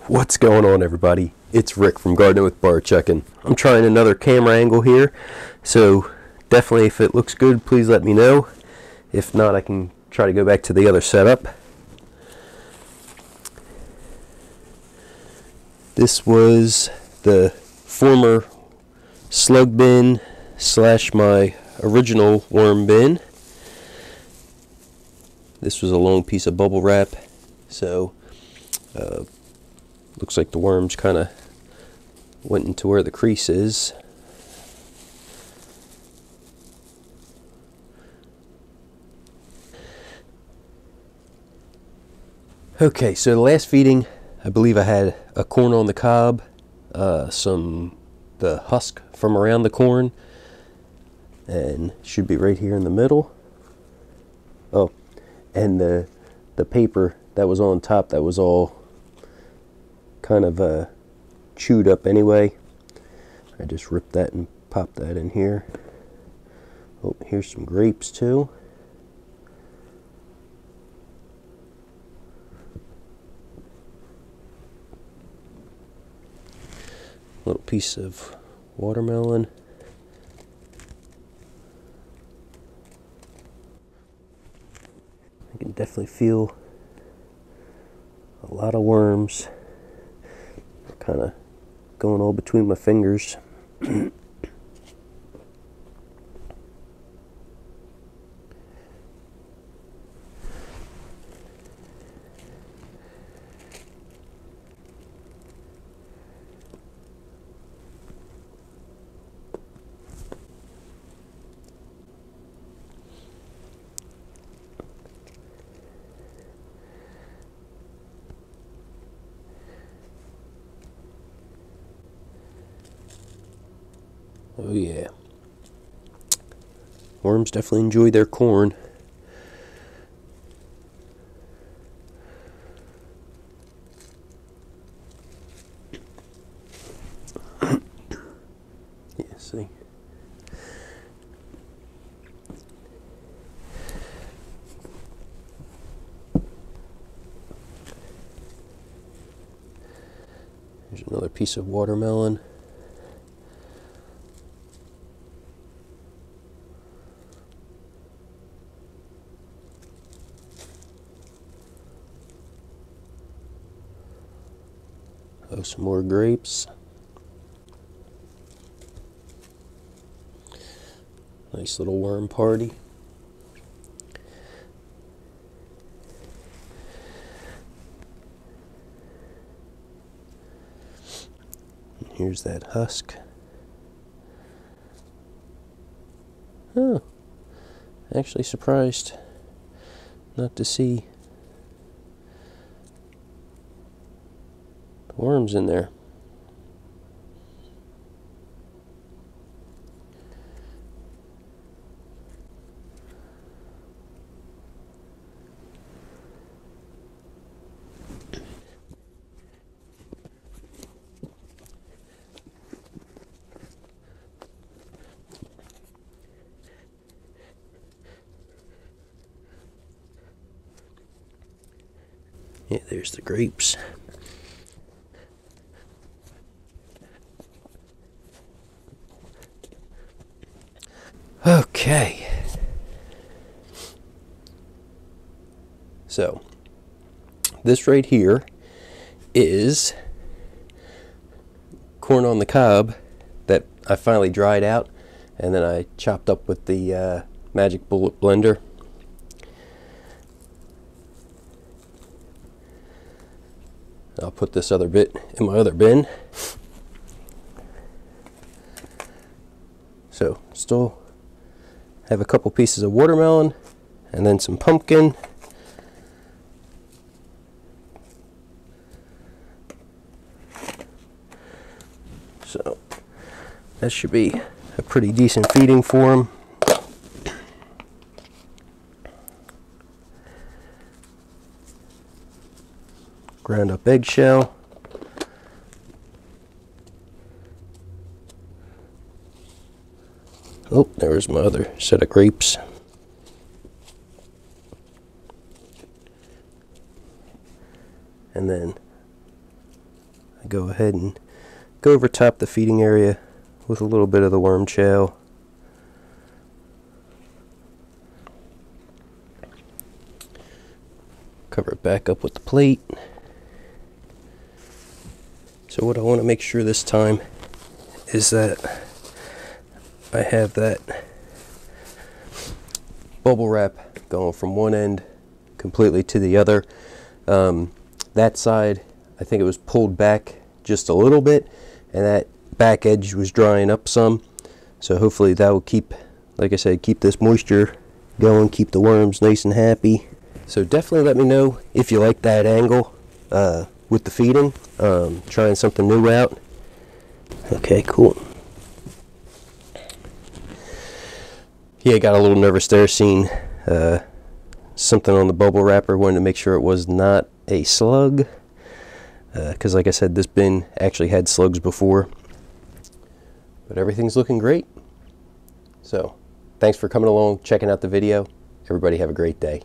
What's going on, everybody? It's Rick from Gardening with Barchuckin. I'm trying another camera angle here, so definitely if it looks good, please let me know. If not, I can try to go back to the other setup. This was the former slug bin slash my original worm bin. This was a long piece of bubble wrap, so looks like the worms kind of went into where the crease is. Okay, so the last feeding, I believe I had a corn on the cob, the husk from around the corn, and should be right here in the middle. Oh, and the paper that was on top, that was all kind of chewed up anyway. I just ripped that and popped that in here. Oh, here's some grapes too. Little piece of watermelon. I can definitely feel a lot of worms kind of going all between my fingers. Oh yeah, worms definitely enjoy their corn. Yeah, see. There's another piece of watermelon. Oh, some more grapes. Nice little worm party. And here's that husk. Oh, actually surprised not to see worms in there. Yeah, there's the grapes. Okay, so this right here is corn on the cob that I finally dried out, and then I chopped up with the Magic Bullet blender. I'll put this other bit in my other bin. So still have a couple pieces of watermelon and then some pumpkin. So that should be a pretty decent feeding for them. Ground up eggshell. Oh, there's my other set of grapes. And then I go ahead and go over top the feeding area with a little bit of the worm chow. Cover it back up with the plate. So what I want to make sure this time is that I have that bubble wrap going from one end completely to the other. That side, I think it was pulled back just a little bit, and that back edge was drying up some. So hopefully that will keep, like I said, keep this moisture going, keep the worms nice and happy. So definitely let me know if you like that angle with the feeding. Trying something new out. Okay, cool. Yeah, got a little nervous there seeing something on the bubble wrapper. Wanted to make sure it was not a slug, because like I said, this bin actually had slugs before. But everything's looking great. So thanks for coming along, checking out the video. Everybody have a great day.